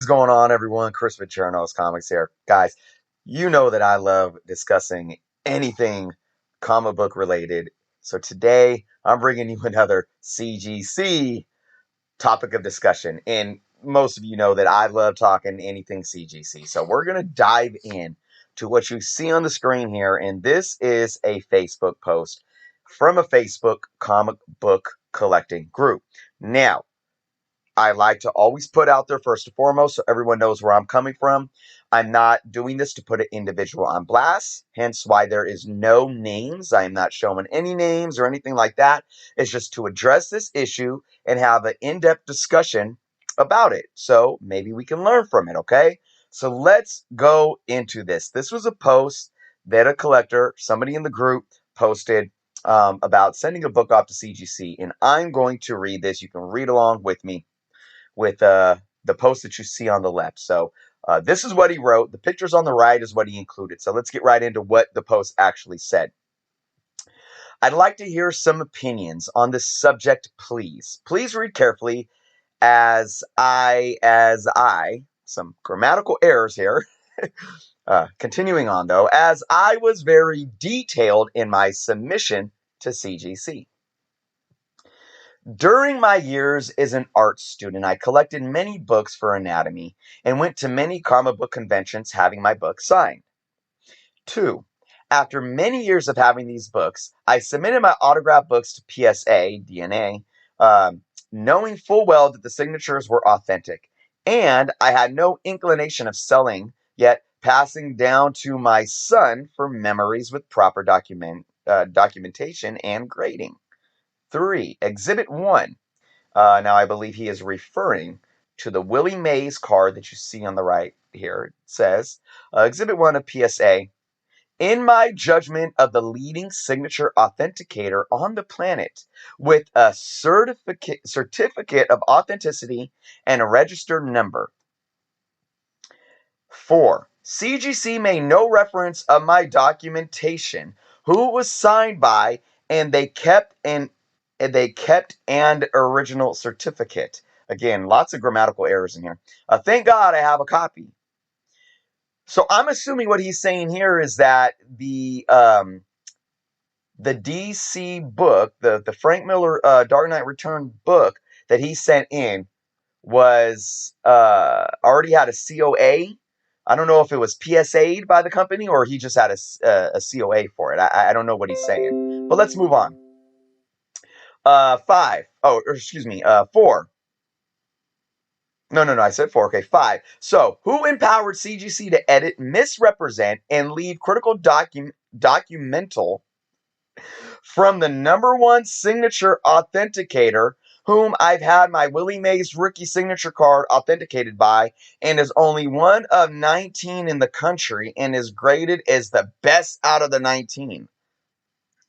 What's going on, everyone? Chris with Journos Comics here. Guys, you know that I love discussing anything comic book related. So today, I'm bringing you another CGC topic of discussion. And most of you know that I love talking anything CGC. So we're going to dive in to what you see on the screen here. And this is a Facebook post from a Facebook comic book collecting group. Now, I like to always put out there first and foremost so everyone knows where I'm coming from. I'm not doing this to put an individual on blast, hence why there is no names. I am not showing any names or anything like that. It's just to address this issue and have an in-depth discussion about it. So maybe we can learn from it, okay? So let's go into this. This was a post that a collector, somebody in the group, posted about sending a book off to CGC, and I'm going to read this. You can read along with me with the post that you see on the left. So this is what he wrote. The pictures on the right is what he included. So let's get right into what the post actually said. I'd like to hear some opinions on this subject, please. Please read carefully as I, some grammatical errors here. Continuing on though, as I was very detailed in my submission to CGC. During my years as an art student, I collected many books for anatomy and went to many comic book conventions having my book signed. 2. After many years of having these books, I submitted my autographed books to PSA, DNA, knowing full well that the signatures were authentic. And I had no inclination of selling, yet passing down to my son for memories with proper documentation and grading. 3. Exhibit 1. Now, I believe he is referring to the Willie Mays card that you see on the right here. It says, Exhibit 1 of PSA. In my judgment of the leading signature authenticator on the planet, with a certificate of authenticity and a registered number. 4. CGC made no reference of my documentation, who it was signed by, and they kept an original certificate. Again, lots of grammatical errors in here. Thank God I have a copy. So I'm assuming what he's saying here is that the DC book, the Frank Miller Dark Knight Return book that he sent in was already had a COA. I don't know if it was PSA'd by the company or he just had a COA for it. I don't know what he's saying. But let's move on. 5. Oh, or excuse me. 4. No. I said 4. Okay, 5. So, who empowered CGC to edit, misrepresent, and leave critical documental from the number one signature authenticator, whom I've had my Willie Mays rookie signature card authenticated by, and is only one of 19 in the country, and is graded as the best out of the 19.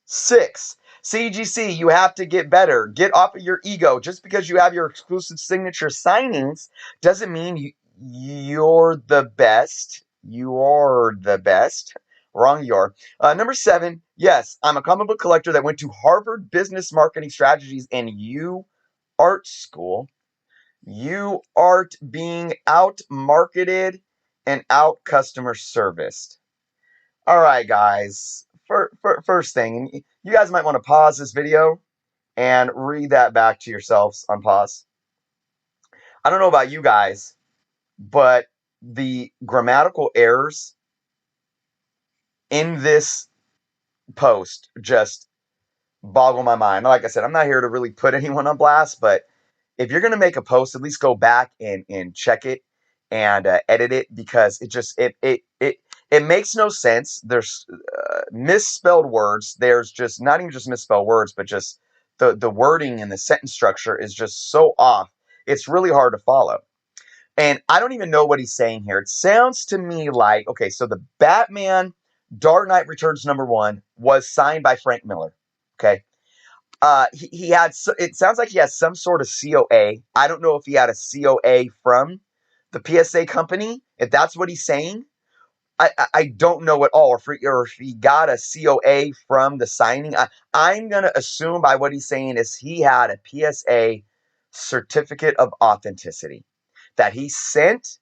6. CGC, you have to get better. Get off of your ego. Just because you have your exclusive signature signings doesn't mean you're the best. You're the best. Wrong, you're. Number 7, yes, I'm a comic book collector that went to Harvard Business Marketing Strategies and you art school. You art being out marketed and out customer serviced. All right, guys. First thing, you guys might want to pause this video and read that back to yourselves on pause. I don't know about you guys, but the grammatical errors in this post just boggle my mind. Like I said, I'm not here to really put anyone on blast, but if you're going to make a post, at least go back and check it and edit it, because it makes no sense. There's misspelled words. There's just not even just misspelled words, but just the wording and the sentence structure is just so off. It's really hard to follow. And I don't even know what he's saying here. It sounds to me like, okay, so the Batman Dark Knight Returns #1 was signed by Frank Miller. Okay. He had, it sounds like he has some sort of COA. I don't know if he had a COA from the PSA company, if that's what he's saying. I don't know at all, or if he got a COA from the signing. I'm going to assume by what he's saying is he had a PSA certificate of authenticity that he sent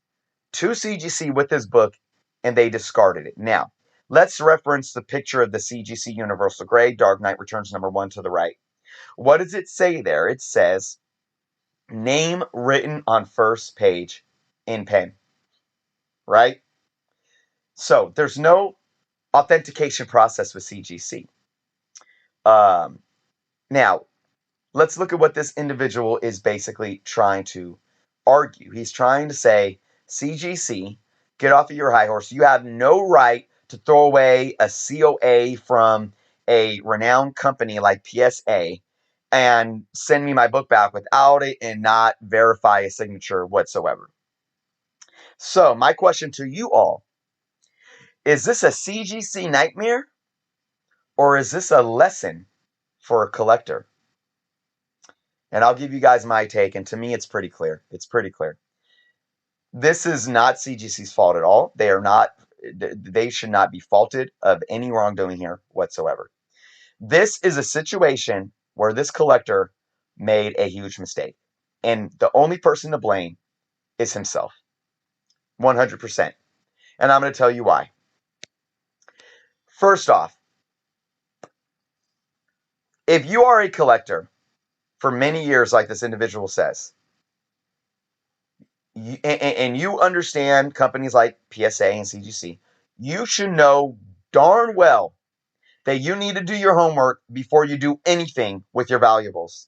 to CGC with his book, and they discarded it. Now, let's reference the picture of the CGC Universal Grey, Dark Knight Returns #1 to the right. What does it say there? It says, name written on first page in pen, right? So there's no authentication process with CGC. Now, let's look at what this individual is basically trying to argue. He's trying to say, CGC, get off of your high horse. You have no right to throw away a COA from a renowned company like PSA and send me my book back without it and not verify a signature whatsoever. So, my question to you all, is this a CGC nightmare or is this a lesson for a collector? And I'll give you guys my take, and to me, it's pretty clear. It's pretty clear. This is not CGC's fault at all. They should not be faulted of any wrongdoing here whatsoever. This is a situation where this collector made a huge mistake. And the only person to blame is himself. 100%. And I'm going to tell you why. First off, if you are a collector for many years, like this individual says, and you understand companies like PSA and CGC, you should know darn well that you need to do your homework before you do anything with your valuables.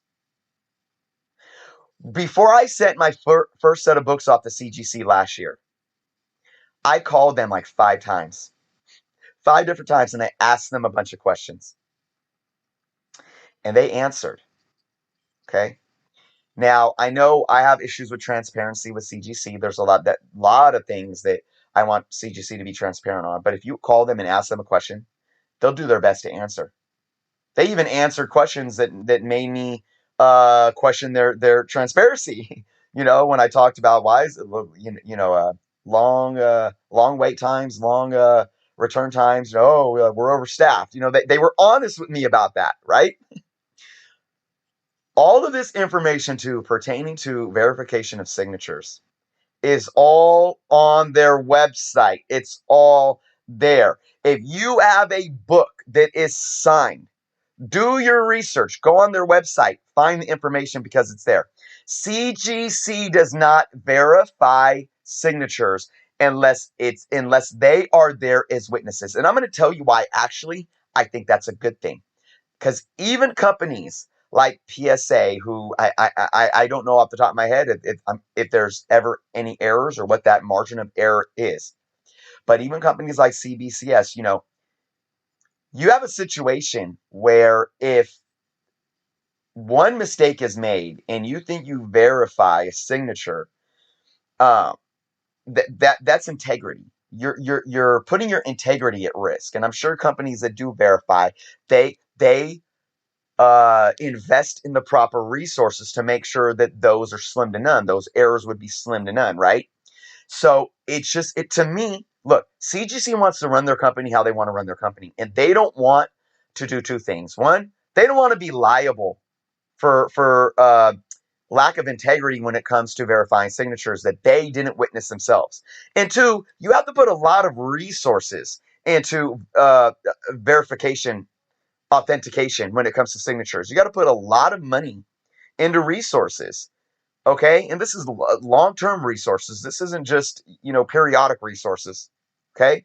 Before I sent my first set of books off to CGC last year, I called them like 5 different times, and I asked them a bunch of questions. And they answered. Okay. Now, I know I have issues with transparency with CGC. There's a lot of things that I want CGC to be transparent on. But if you call them and ask them a question, they'll do their best to answer. They even answered questions that made me question their transparency. When I talked about why is it, long wait times, long return times. We're overstaffed. They were honest with me about that, right? All of this information pertaining to verification of signatures is all on their website. It's all there. If you have a book that is signed, do your research. Go on their website. Find the information because it's there. CGC does not verify signatures unless they are there as witnesses. And I'm going to tell you why actually I think that's a good thing. Because even companies like PSA, who I don't know off the top of my head if there's ever any errors or what that margin of error is. But even companies like CBCS, you have a situation where if one mistake is made and you think you verify a signature, that's integrity. You're putting your integrity at risk. And I'm sure companies that do verify, they invest in the proper resources to make sure that those are slim to none. Those errors would be slim to none, right? So it's just to me, look, CGC wants to run their company how they want to run their company, and they don't want to do two things. One, they don't want to be liable for lack of integrity when it comes to verifying signatures that they didn't witness themselves. And two, you have to put a lot of resources into verification, authentication when it comes to signatures. You got to put a lot of money into resources. Okay. And this is long-term resources. This isn't just, periodic resources. Okay.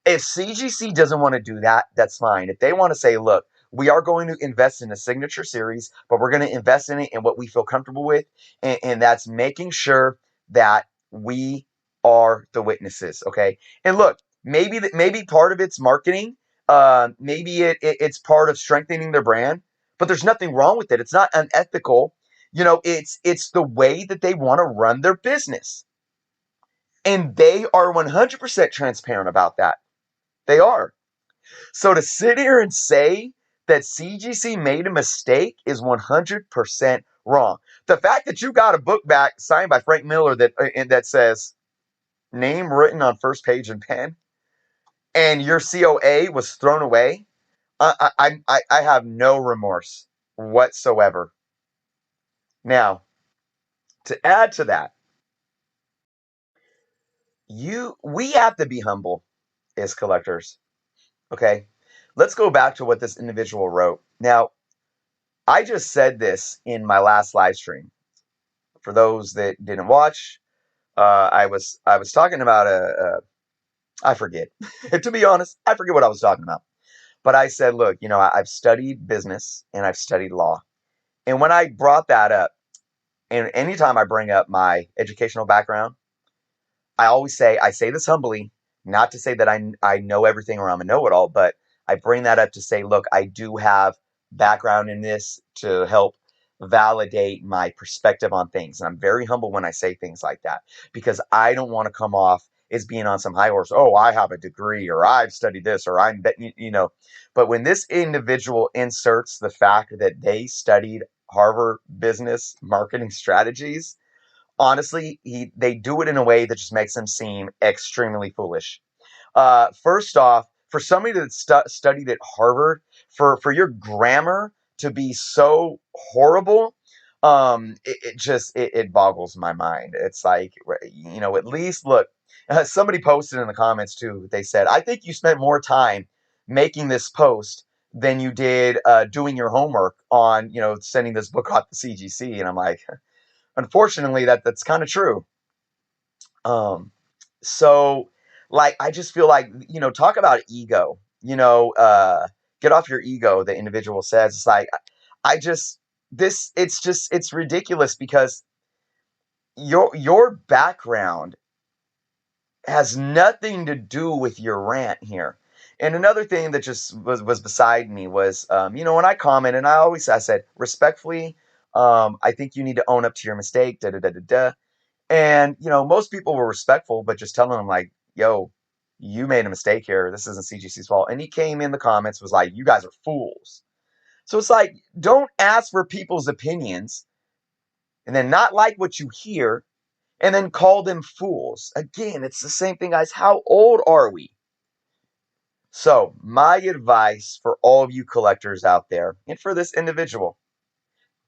If CGC doesn't want to do that, that's fine. If they want to say, look, we are going to invest in a signature series, but we're going to invest in it in what we feel comfortable with. And that's making sure that we are the witnesses. Okay. And look, maybe part of it's marketing. Maybe it's part of strengthening their brand, but there's nothing wrong with it. It's not unethical. It's the way that they want to run their business. And they are 100% transparent about that. They are. So to sit here and say that CGC made a mistake is 100% wrong. The fact that you got a book back signed by Frank Miller that says name written on first page in pen, and your COA was thrown away, I have no remorse whatsoever. Now, to add to that, we have to be humble as collectors. Okay. Let's go back to what this individual wrote. Now, I just said this in my last live stream. For those that didn't watch, I was talking about I forget. To be honest, I forget what I was talking about. But I said, look, I've studied business and I've studied law. And when I brought that up, and anytime I bring up my educational background, I say this humbly, not to say that I know everything or I'm a know-it-all, but I bring that up to say, look, I do have background in this to help validate my perspective on things. And I'm very humble when I say things like that because I don't want to come off as being on some high horse. Oh, I have a degree or I've studied this or But when this individual inserts the fact that they studied Harvard Business Marketing Strategies, honestly, they do it in a way that just makes them seem extremely foolish. First off, for somebody that studied at Harvard, for your grammar to be so horrible, it boggles my mind. It's like, at least look. Somebody posted in the comments too. They said, "I think you spent more time making this post than you did doing your homework on, sending this book off to CGC." And I'm like, unfortunately, that's kind of true. Um, so like I just feel like, talk about ego, get off your ego, the individual says. It's like I just this it's ridiculous because your background has nothing to do with your rant here. And another thing that just was beside me was, when I comment, and I said respectfully, I think you need to own up to your mistake. Da da da da da. And, most people were respectful, but just telling them, like, yo, you made a mistake here. This isn't CGC's fault. And he came in the comments, was like, you guys are fools. So it's like, don't ask for people's opinions and then not like what you hear and then call them fools. Again, it's the same thing, guys. How old are we? So, my advice for all of you collectors out there and for this individual,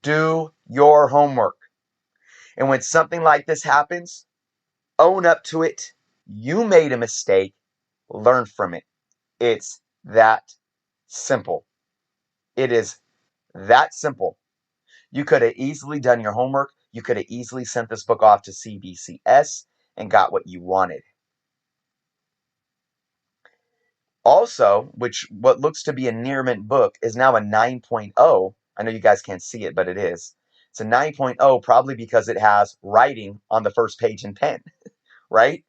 do your homework. And when something like this happens, own up to it. You made a mistake. Learn from it. It's that simple. It is that simple. You could have easily done your homework. You could have easily sent this book off to CBCS and got what you wanted. Also, what looks to be a near mint book is now a 9.0. I know you guys can't see it, but it is. It's a 9.0 probably because it has writing on the first page in pen, right?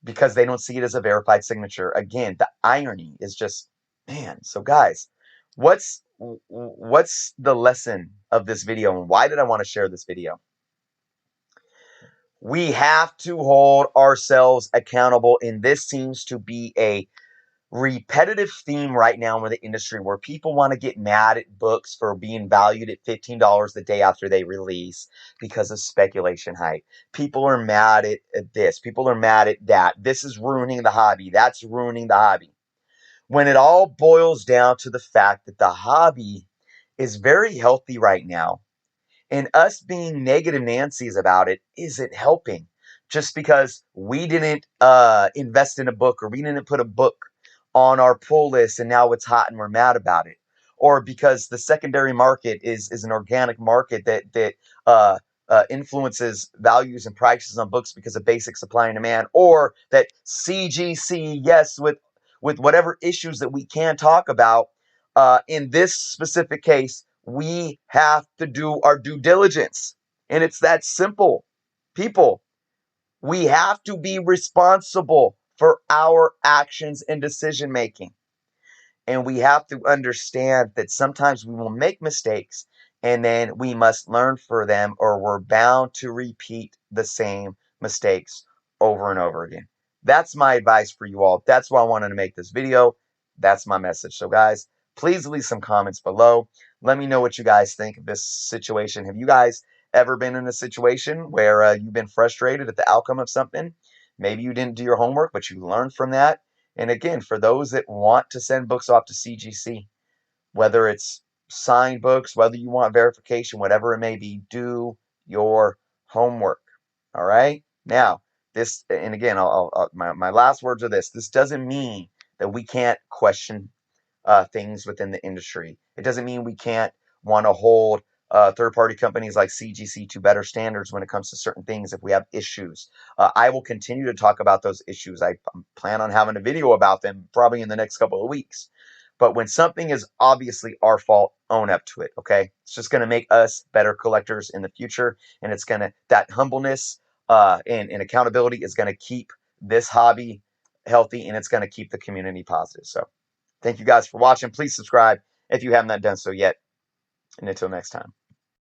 Because they don't see it as a verified signature. Again, the irony is just, man. So guys, what's the lesson of this video and why did I want to share this video? We have to hold ourselves accountable, and this seems to be a repetitive theme right now in the industry where people want to get mad at books for being valued at $15 the day after they release because of speculation hype. People are mad at this. People are mad at that. This is ruining the hobby. That's ruining the hobby. When it all boils down to the fact that the hobby is very healthy right now, and us being negative Nancy's about it isn't helping. Just because we didn't invest in a book or we didn't put a book on our pull list and now it's hot and we're mad about it. Or because the secondary market is an organic market that influences values and prices on books because of basic supply and demand. Or that CGC, yes, with whatever issues that we can talk about, in this specific case, we have to do our due diligence. And it's that simple. People, we have to be responsible for our actions and decision making. And we have to understand that sometimes we will make mistakes and then we must learn for them or we're bound to repeat the same mistakes over and over again. That's my advice for you all. That's why I wanted to make this video. That's my message. So guys, please leave some comments below. Let me know what you guys think of this situation. Have you guys ever been in a situation where you've been frustrated at the outcome of something? Maybe you didn't do your homework, but you learned from that. And again, for those that want to send books off to CGC, whether it's signed books, whether you want verification, whatever it may be, do your homework. All right? Now, this, and again, my last words are this: this doesn't mean that we can't question things within the industry. It doesn't mean we can't want to hold third-party companies like CGC to better standards when it comes to certain things if we have issues. I will continue to talk about those issues. I plan on having a video about them probably in the next couple of weeks. But when something is obviously our fault, own up to it, okay? It's just going to make us better collectors in the future, and it's going to, that humbleness and accountability is going to keep this hobby healthy, and it's going to keep the community positive. So thank you guys for watching. Please subscribe if you haven't done so yet. And until next time.